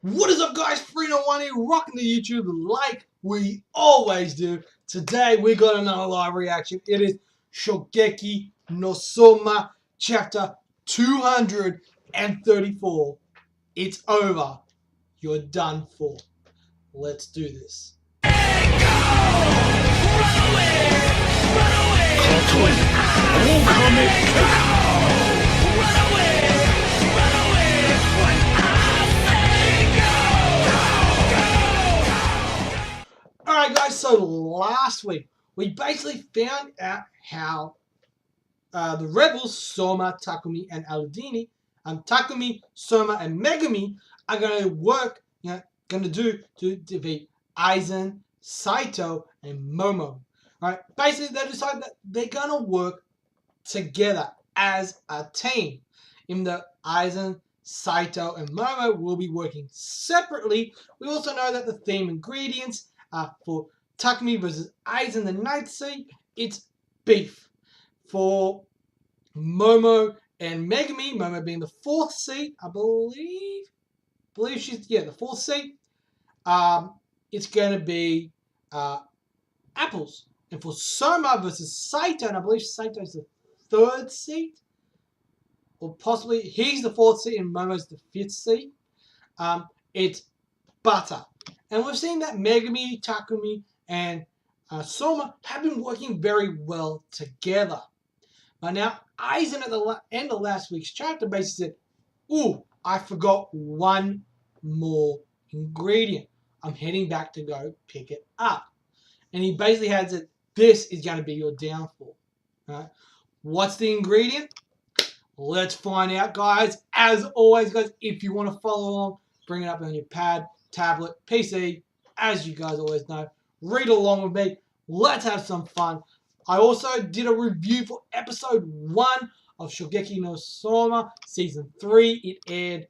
What is up, guys? 301 here, rocking the YouTube like we always do. Today we got another live reaction. It is Shogeki no Soma chapter 234. It's over. You're done for. Let's do this. Alright guys, so last week we basically found out how the rebels, Soma, Takumi, and Aludini, Takumi, Soma, and Megumi are going to work, going to do to defeat Aizen, Saito, and Momo. Alright, basically they decided that they're going to work together as a team. In the Aizen, Saito, and Momo will be working separately. We also know that the theme ingredients for Takumi versus Aizen the Ninth Sea, it's beef. For Momo and Megumi, Momo being the fourth seed, I believe she's the fourth seed. It's going to be apples. And for Soma versus Saito, and I believe Saito's the third seed, or possibly he's the fourth seed and Momo's the fifth seed. It's butter. And we've seen that Megumi, Takumi, and Soma have been working very well together. But now, Aizen at the end of last week's chapter basically said, ooh, I forgot one more ingredient. I'm heading back to go pick it up. And he basically had said, this is going to be your downfall. Right? What's the ingredient? Let's find out, guys. As always, guys, if you want to follow along, bring it up on your pad, tablet, PC, as you guys always know. Read along with me. Let's have some fun. I also did a review for episode 1 of Shogeki no Soma, season 3. It aired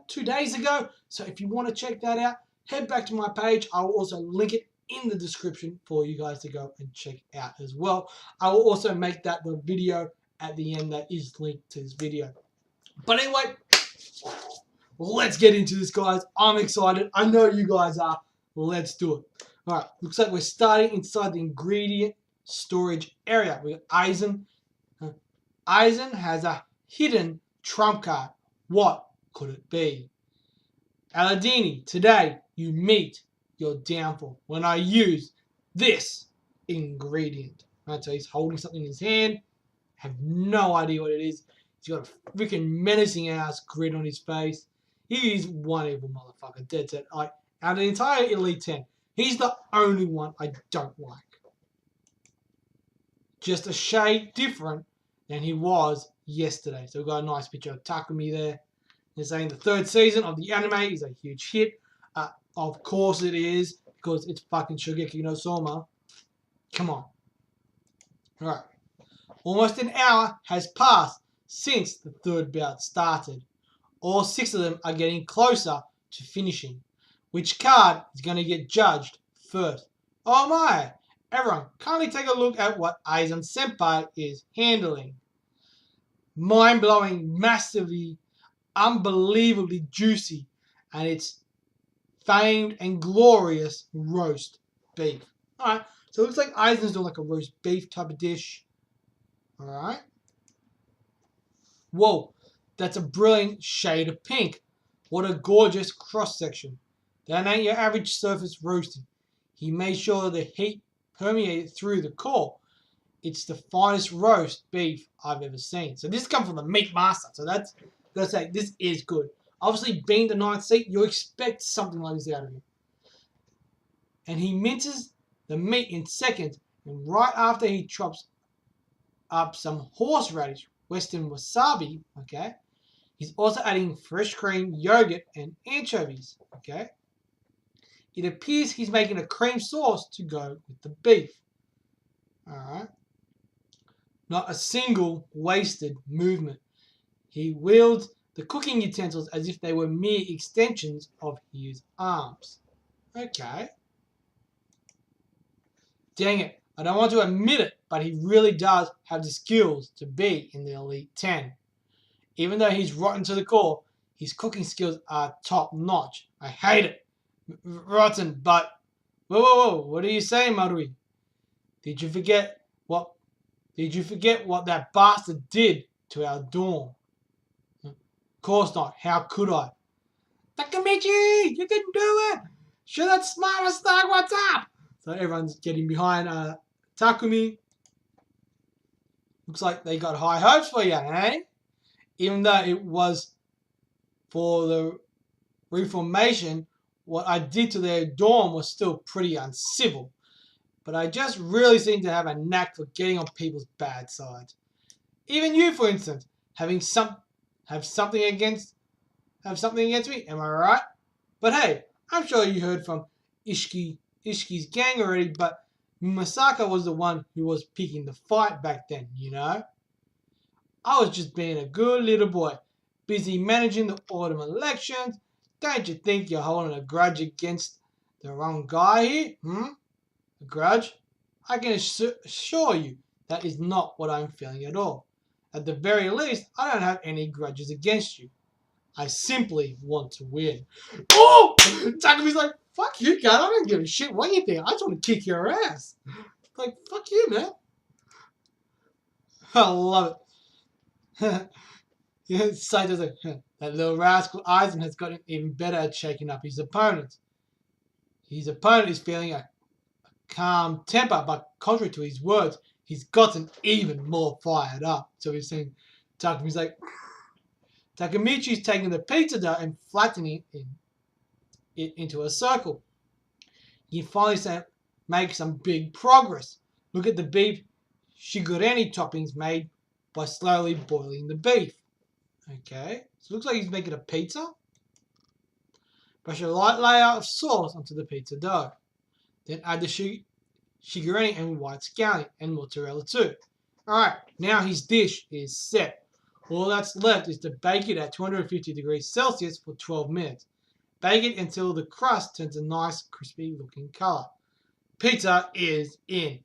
2 days ago. So if you want to check that out, head back to my page. I will also link it in the description for you guys to go and check out as well. I will also make that the video at the end that is linked to this video. But anyway, let's get into this, guys. I'm excited. I know you guys are. Let's do it. Alright, looks like we're starting inside the ingredient storage area. We got Aizen. Aizen has a hidden trump card. What could it be? Aludini, today you meet your downfall when I use this ingredient. Right, so he's holding something in his hand. Have no idea what it is. He's got a freaking menacing ass grin on his face. He is one evil motherfucker. Dead set. Out of the entire Elite 10, he's the only one I don't like. Just a shade different than he was yesterday. So we've got a nice picture of Takumi there. They're saying the third season of the anime is a huge hit. Of course it is, because it's fucking Shogeki no Soma. Come on. Alright. Almost an hour has passed since the third bout started. All 6 of them are getting closer to finishing. Which card is going to get judged first? Oh my! Everyone, kindly take a look at what Aizen Senpai is handling. Mind-blowing, massively, unbelievably juicy, and it's famed and glorious roast beef. Alright, so it looks like Aizen's doing like a roast beef type of dish. Alright. Whoa, that's a brilliant shade of pink. What a gorgeous cross-section. That ain't your average surface roasting. He made sure the heat permeated through the core. It's the finest roast beef I've ever seen. So this comes from the meat master. So that's, gotta say, this is good. Obviously, being the 9th seat, you expect something like this out of him. And he minces the meat in seconds. And right after he chops up some horseradish, western wasabi, okay, he's also adding fresh cream, yogurt, and anchovies, okay. It appears he's making a cream sauce to go with the beef. Alright. Not a single wasted movement. He wields the cooking utensils as if they were mere extensions of his arms. Okay. Dang it. I don't want to admit it, but he really does have the skills to be in the Elite 10. Even though he's rotten to the core, His cooking skills are top notch. I hate it. Rotten, but whoa, what are you saying, Marui? Did you forget what that bastard did to our dorm? Of course not. How could I? Takamichi, you can do it. Show that smart thug what's up. So everyone's getting behind Takumi. Looks like they got high hopes for you, eh? Even though it was for the reformation, what I did to their dorm was still pretty uncivil. But I just really seem to have a knack for getting on people's bad sides. Even you, for instance, have something against me. Am I right? But hey, I'm sure you heard from Ishiki's gang already. But Masaka was the one who was picking the fight back then. You know, I was just being a good little boy, busy managing the autumn elections. Don't you think you're holding a grudge against the wrong guy here? A grudge? I can assure you that is not what I'm feeling at all. At the very least, I don't have any grudges against you. I simply want to win. Oh! Takumi's like, fuck you, God. I don't give a shit what you think. I just want to kick your ass. Like, fuck you, man. I love it. Yeah, Saito's like, that little rascal Aizen has gotten even better at shaking up his opponents. His opponent is feeling a calm temper, but contrary to his words, he's gotten even more fired up. So we've seen Takumi's like, Takamichi's taking the pizza dough and flattening it into a circle. He finally makes some big progress. Look at the beef shigureni toppings made by slowly boiling the beef. Okay, so it looks like he's making a pizza. Brush a light layer of sauce onto the pizza dough. Then add the shigureni and white scallion and mozzarella too. Alright, now his dish is set. All that's left is to bake it at 250 degrees Celsius for 12 minutes. Bake it until the crust turns a nice crispy looking color. Pizza is in.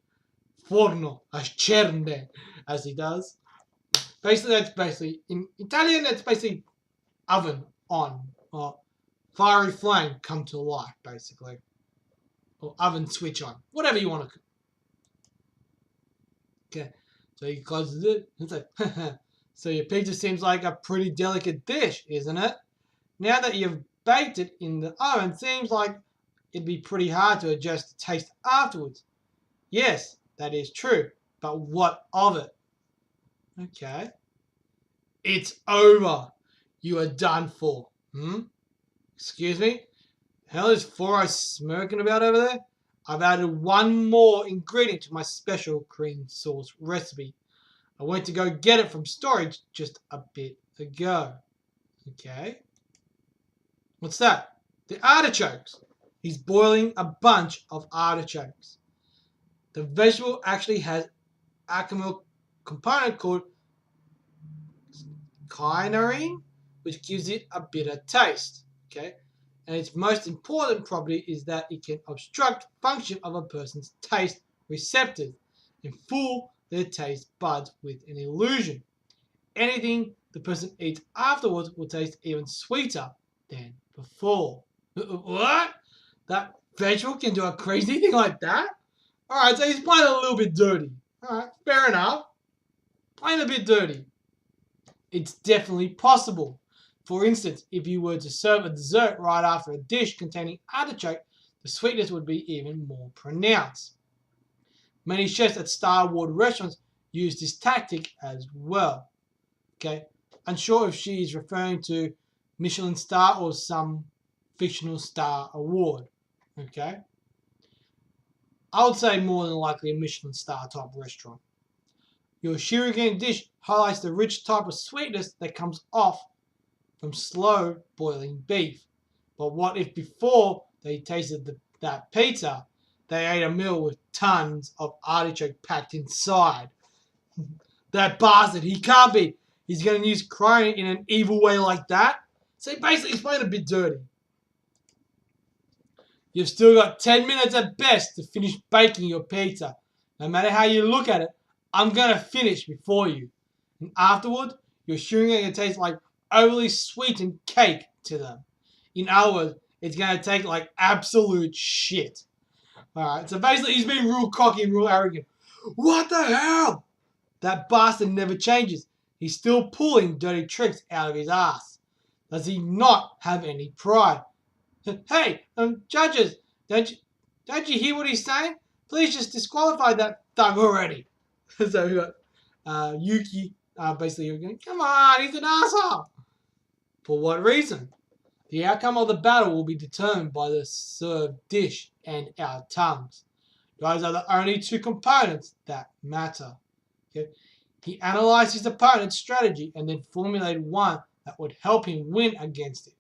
Forno accende, as he does. In Italian, that's basically oven on, or fiery flame come to life, basically. Or oven switch on, whatever you want to. Okay, so he closes it. It's like, so your pizza seems like a pretty delicate dish, isn't it? Now that you've baked it in the oven, seems like it'd be pretty hard to adjust the taste afterwards. Yes, that is true, but what of it? Okay. It's over. You are done for. Excuse me? Hell is 4 smirking about over there? I've added one more ingredient to my special cream sauce recipe. I went to go get it from storage just a bit ago. Okay. What's that? The artichokes. He's boiling a bunch of artichokes. The vegetable actually has a chemical component called kynorine, which gives it a bitter taste. Okay. And its most important property is that it can obstruct function of a person's taste receptors and fool their taste buds with an illusion. Anything the person eats afterwards will taste even sweeter than before. What? That vegetable can do a crazy thing like that? Alright, so he's playing a little bit dirty. Alright, fair enough. Playing a bit dirty. It's definitely possible. For instance, if you were to serve a dessert right after a dish containing artichoke, the sweetness would be even more pronounced. Many chefs at Star Wars restaurants use this tactic as well. Okay, unsure if she is referring to Michelin star or some fictional star award. Okay, I would say more than likely a Michelin star type restaurant. Your shuriken dish highlights the rich type of sweetness that comes off from slow boiling beef. But what if before they tasted that pizza, they ate a meal with tons of artichoke packed inside? That bastard, he can't be. He's going to use crying in an evil way like that. So basically he's playing a bit dirty. You've still got 10 minutes at best to finish baking your pizza. No matter how you look at it, I'm going to finish before you. And afterward, your shuriken going to taste like overly sweetened cake to them. In other words, it's going to take like absolute shit. Alright, so basically he's being real cocky and real arrogant. What the hell? That bastard never changes. He's still pulling dirty tricks out of his ass. Does he not have any pride? Hey, judges, don't you hear what he's saying? Please just disqualify that thug already. So we got Yuki basically going, come on, he's an asshole. For what reason? The outcome of the battle will be determined by the served dish and our tongues. Those are the only two components that matter. Okay? He analyzed his opponent's strategy and then formulated one that would help him win against it,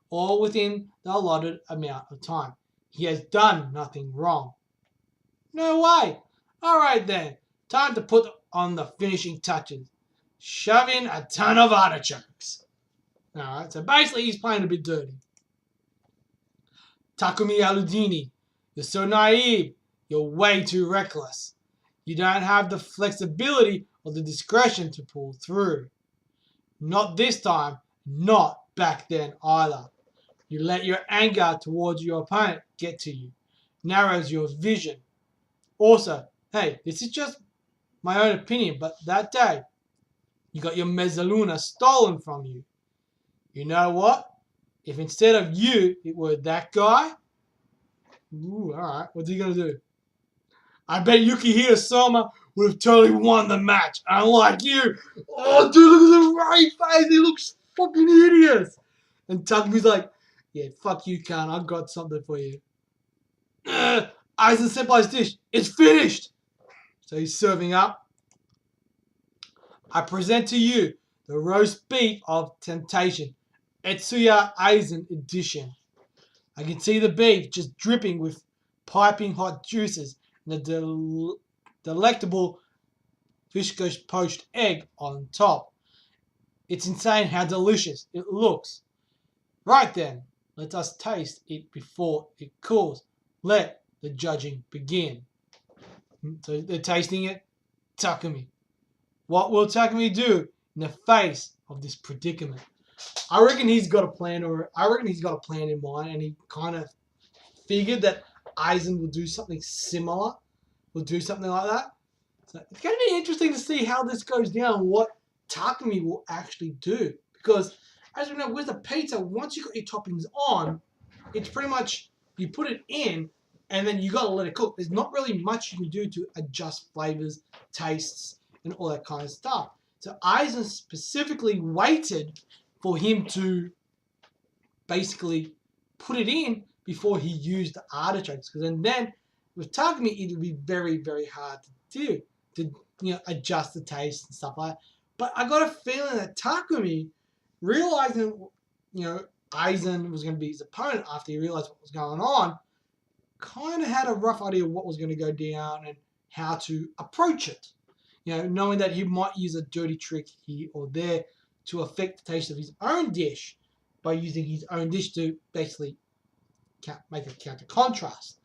all within the allotted amount of time. He has done nothing wrong. No way. All right then, time to put on the finishing touches. Shove in a ton of artichokes. All right, so basically he's playing a bit dirty. Takumi Aludini, you're so naive. You're way too reckless. You don't have the flexibility or the discretion to pull through. Not this time, not back then either. You let your anger towards your opponent get to you, narrows your vision. Also, hey, this is just my own opinion, but that day, you got your mezzaluna stolen from you. You know what? If instead of you, it were that guy, ooh, alright, what's he gonna do? I bet Yukihiro Soma would have totally won the match, unlike you. Oh, dude, look at the right face. He looks fucking hideous. And Takumi's like, yeah, fuck you, cunt. I've got something for you. Aizen Senpai's dish. It's finished. So he's serving up. I present to you the roast beef of temptation. Etsuya Aizen edition. I can see the beef just dripping with piping hot juices and the delectable viscous poached egg on top. It's insane how delicious it looks. Right then, let us taste it before it cools. Let the judging begin. So they're tasting it. Takumi. What will Takumi do in the face of this predicament? I reckon he's got a plan, in mind, and he kind of figured that Aizen will do something similar, will do something like that. So it's going to be interesting to see how this goes down, what Takumi will actually do. Because, as we know, with a pizza, once you've got your toppings on, it's pretty much, you put it in, and then you got to let it cook. There's not really much you can do to adjust flavors, tastes, and all that kind of stuff. So Aizen specifically waited for him to basically put it in before he used the artichokes. Because then with Takumi, it would be very, very hard to do, to adjust the taste and stuff like that. But I got a feeling that Takumi, realizing Aizen was going to be his opponent after he realized what was going on, kind of had a rough idea of what was going to go down and how to approach it. Knowing that he might use a dirty trick here or there to affect the taste of his own dish by using his own dish to basically make a counter contrast.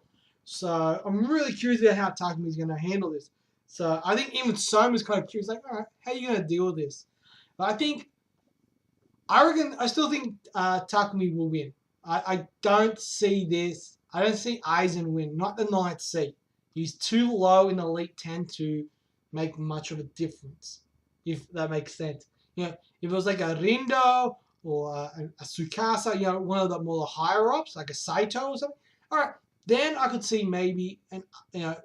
So I'm really curious about how Takumi is going to handle this. So I think even Soma's kind of curious, like, all right, how are you going to deal with this? But I still think Takumi will win. I don't see this. I don't see Aizen win, not the ninth seed. He's too low in the Elite 10 to make much of a difference, if that makes sense. If it was like a Rindo or a Tsukasa, one of the more higher ups, like a Saito or something, all right, then I could see maybe the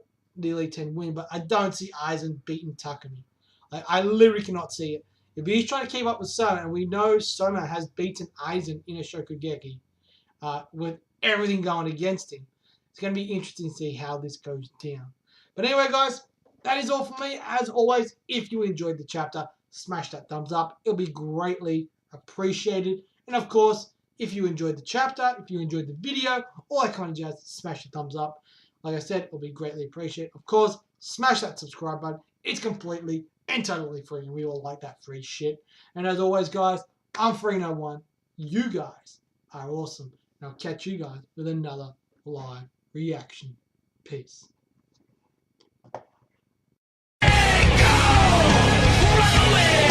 Elite 10 win, but I don't see Aizen beating Takumi. I literally cannot see it. If he's trying to keep up with Soma, and we know Soma has beaten Aizen in a Shogeki with everything going against him, it's going to be interesting to see how this goes down. But anyway, guys, that is all for me. As always, if you enjoyed the chapter, smash that thumbs up. It'll be greatly appreciated. And of course, if you enjoyed the chapter, if you enjoyed the video, all that kind of jazz, smash the thumbs up. Like I said, it'll be greatly appreciated. Of course, smash that subscribe button. It's completely and totally free, and we all like that free shit. And as always, guys, I'm Free01. You guys are awesome. And I'll catch you guys with another live reaction. Peace. Run away!